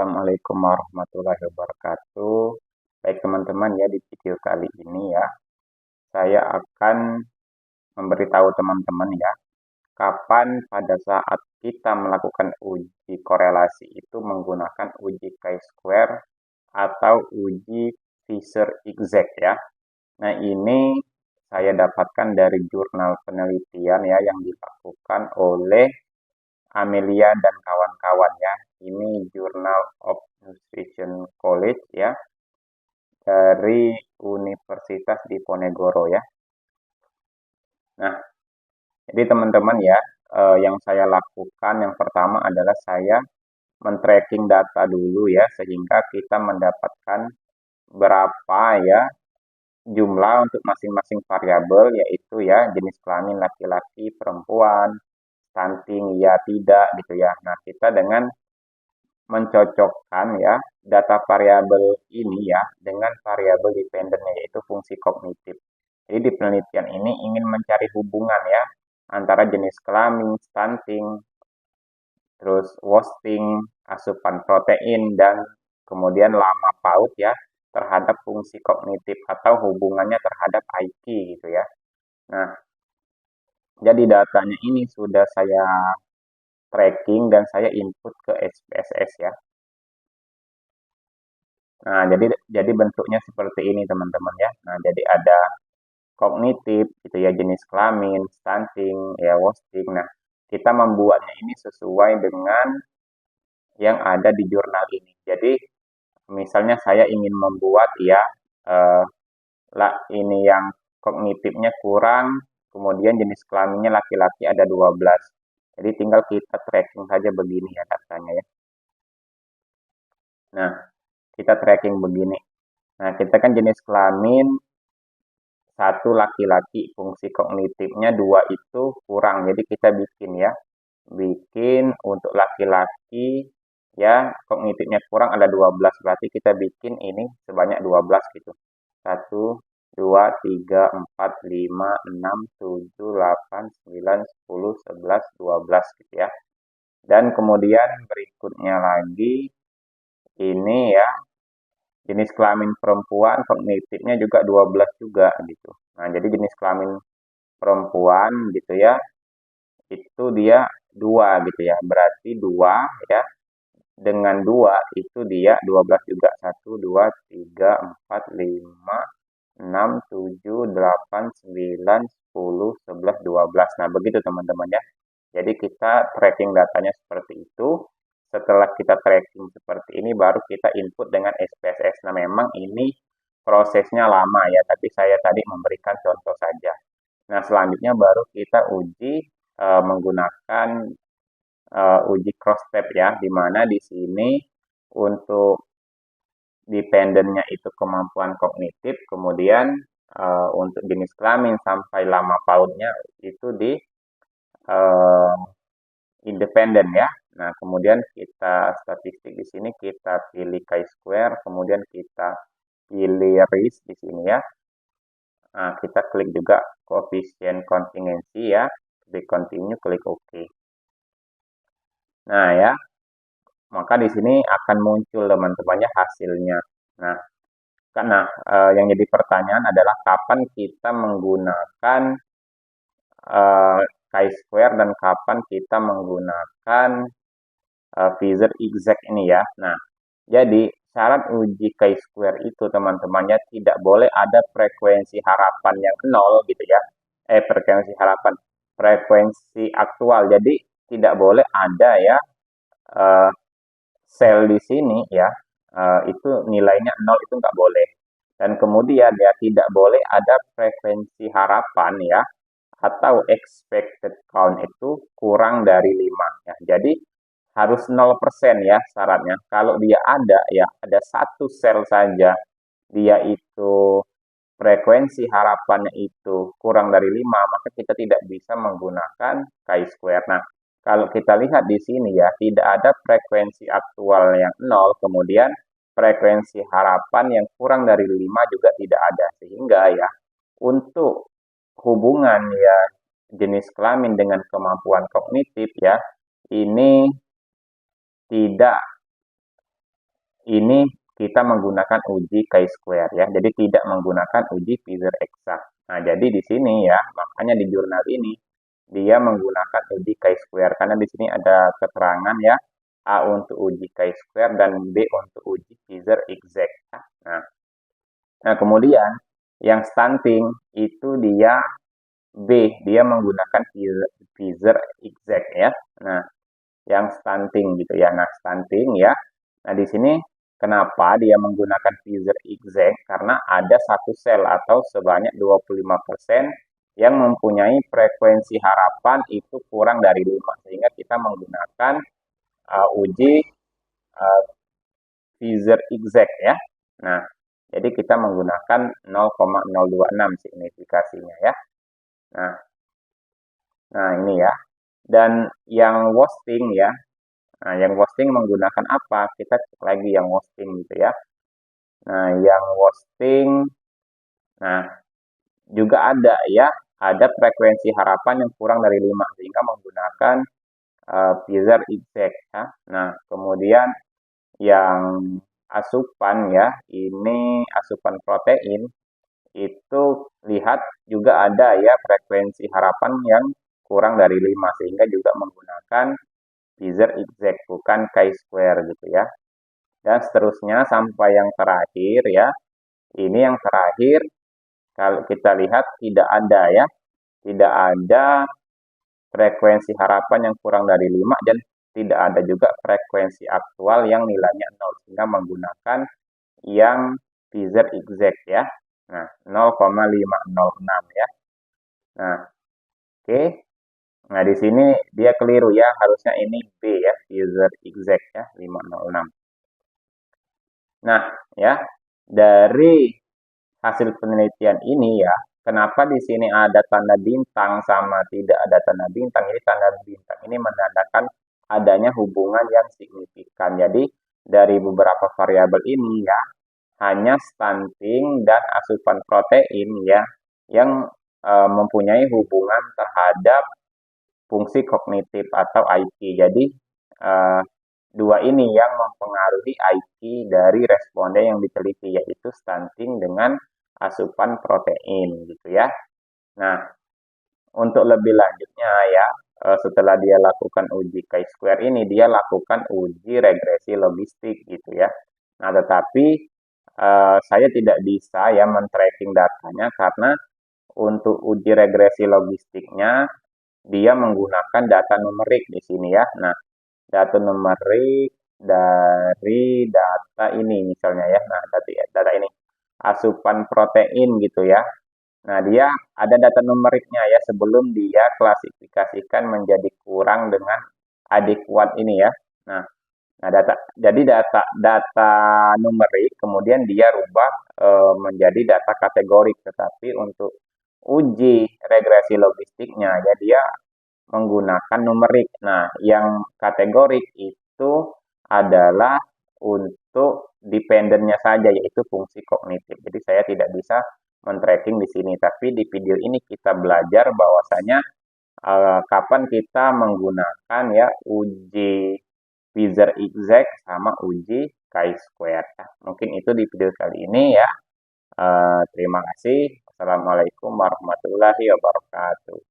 Assalamualaikum warahmatullahi wabarakatuh. Baik teman-teman ya, di video kali ini ya, saya akan memberitahu teman-teman ya, kapan pada saat kita melakukan uji korelasi itu menggunakan uji chi-square atau uji Fisher-Exact ya. Nah, ini saya dapatkan dari jurnal penelitian ya yang dilakukan oleh Amelia dan kawan-kawan ya. Ini Journal of Nutrition College ya, dari Universitas Diponegoro ya. Nah, jadi teman-teman ya, yang saya lakukan yang pertama adalah saya men-tracking data dulu ya, sehingga kita mendapatkan berapa ya jumlah untuk masing-masing variabel, yaitu ya jenis kelamin laki-laki, perempuan, stunting ya tidak gitu ya. Nah, kita dengan mencocokkan ya data variabel ini ya dengan variabel dependennya, yaitu fungsi kognitif. Jadi di penelitian ini ingin mencari hubungan ya antara jenis kelamin, stunting, terus wasting, asupan protein, dan kemudian lama PAUD ya terhadap fungsi kognitif atau hubungannya terhadap IQ gitu ya. Nah, jadi datanya ini sudah saya tracking dan saya input ke SPSS ya. Nah, jadi bentuknya seperti ini teman-teman ya. Nah, jadi ada kognitif gitu ya, jenis kelamin, stunting, ya wasting. Nah, kita membuatnya ini sesuai dengan yang ada di jurnal ini. Jadi, misalnya saya ingin membuat ya eh, ini yang kognitifnya kurang, kemudian jenis kelaminnya laki-laki ada 12. Jadi tinggal kita tracking saja begini ya datanya ya. Nah, kita tracking begini. Nah, kita kan jenis kelamin satu laki-laki, fungsi kognitifnya 2 itu kurang. Jadi kita bikin ya. Bikin untuk laki-laki ya kognitifnya kurang ada 12. Berarti kita bikin ini sebanyak 12 gitu. 1, 2, 3, 4, 5, 6, 7, 8, 9, 10, 11, 12 gitu ya. Dan kemudian berikutnya lagi ini ya jenis kelamin perempuan kognitifnya juga 12 juga gitu. Nah, jadi jenis kelamin perempuan gitu ya, itu dia 2 gitu ya. Berarti 2 ya, dengan 2 itu dia 12 juga. 1, 2, 3, 4, 5, 6, 7, 8, 9, 10, 11, 12. Nah, begitu teman-teman ya. Jadi kita tracking datanya seperti itu. Setelah kita tracking seperti ini, baru kita input dengan SPSS. Nah, memang ini prosesnya lama ya, tapi saya tadi memberikan contoh saja. Nah, selanjutnya baru kita uji menggunakan uji cross step ya, di mana di sini untuk dependennya itu kemampuan kognitif, kemudian untuk jenis kelamin sampai lama PAUD-nya itu di uh, independen ya. Nah, kemudian kita statistik di sini kita pilih chi-square, kemudian kita pilih risk di sini ya. Nah, kita klik juga koefisien kontingensi ya, klik continue, klik OK. Nah ya, maka di sini akan muncul teman-temannya hasilnya. Nah, karena yang jadi pertanyaan adalah kapan kita menggunakan chi-square dan kapan kita menggunakan Fisher-Exact ini ya. Nah, jadi syarat uji chi-square itu teman-temannya tidak boleh ada frekuensi harapan yang 0 gitu ya. Frekuensi aktual. Jadi tidak boleh ada ya sel di sini ya, itu nilainya 0 itu nggak boleh. Dan kemudian ya tidak boleh ada frekuensi harapan ya, atau expected count itu kurang dari 5 ya. Jadi harus 0% ya syaratnya. Kalau dia ada ya, ada satu sel saja dia itu frekuensi harapannya itu kurang dari 5, maka kita tidak bisa menggunakan chi-square. Nah, kalau kita lihat di sini ya, tidak ada frekuensi aktual yang 0, kemudian frekuensi harapan yang kurang dari 5 juga tidak ada. Sehingga ya, untuk hubungan ya jenis kelamin dengan kemampuan kognitif ya, ini tidak ini kita menggunakan uji chi-square ya. Jadi tidak menggunakan uji Feather eksak. Nah, jadi di sini ya, makanya di jurnal ini dia menggunakan uji chi-square karena di sini ada keterangan ya, A untuk uji chi-square dan B untuk uji Feather exact. Nah, kemudian yang stunting itu dia B, dia menggunakan Feather exact ya. Nah, yang stunting gitu ya. Nah, stunting ya. Nah, di sini kenapa dia menggunakan Feather exact? Karena ada satu sel atau sebanyak 25% yang mempunyai frekuensi harapan itu kurang dari 5. Sehingga kita menggunakan uji Feather exact ya. Nah, jadi kita menggunakan 0,026 signifikasinya ya. Nah, ini ya. Dan yang Wosting ya. Nah, yang Wosting menggunakan apa? Kita cek lagi yang Wosting gitu ya. Nah, yang Wosting, nah juga ada ya, ada frekuensi harapan yang kurang dari 5 sehingga menggunakan Feather exact ya. Nah, kemudian yang asupan ya, ini asupan protein itu lihat juga ada ya frekuensi harapan yang kurang dari 5 sehingga juga menggunakan Feather exact bukan chi-square gitu ya. Dan seterusnya sampai yang terakhir ya. Ini yang terakhir kalau kita lihat tidak ada ya. Tidak ada frekuensi harapan yang kurang dari 5 dan tidak ada juga frekuensi aktual yang nilainya 0 sehingga menggunakan yang Feather exact ya. Nah, 0,506 ya. Nah, oke. Nah, di sini dia keliru ya, harusnya ini B ya, Feather exact ya, 506. Nah, ya, dari hasil penelitian ini ya, kenapa di sini ada tanda bintang sama tidak ada tanda bintang? Ini tanda bintang ini menandakan adanya hubungan yang signifikan. Jadi, dari beberapa variabel ini ya, hanya stunting dan asupan protein ya yang mempunyai hubungan terhadap fungsi kognitif atau IQ. Jadi dua ini yang mempengaruhi IQ dari responden yang diteliti yaitu stunting dengan asupan protein gitu ya. Nah, untuk lebih lanjutnya ya, setelah dia lakukan uji chi-square ini, dia lakukan uji regresi logistik gitu ya. Nah, tetapi saya tidak bisa ya men-tracking datanya karena untuk uji regresi logistiknya dia menggunakan data numerik di sini ya. Nah, data numerik dari data ini misalnya ya. Nah, data ini asupan protein gitu ya. Nah, dia ada data numeriknya ya sebelum dia klasifikasikan menjadi kurang dengan adekuat ini ya. Nah, jadi data numerik kemudian dia rubah menjadi data kategorik, tetapi untuk uji regresi logistiknya ya dia menggunakan numerik. Nah, yang kategorik itu adalah untuk dependennya saja, yaitu fungsi kognitif. Jadi saya tidak bisa men-tracking di sini, tapi di video ini kita belajar bahwasanya kapan kita menggunakan ya uji Feather exact sama uji chi-square. Mungkin itu di video kali ini ya. Terima kasih. Assalamualaikum warahmatullahi wabarakatuh.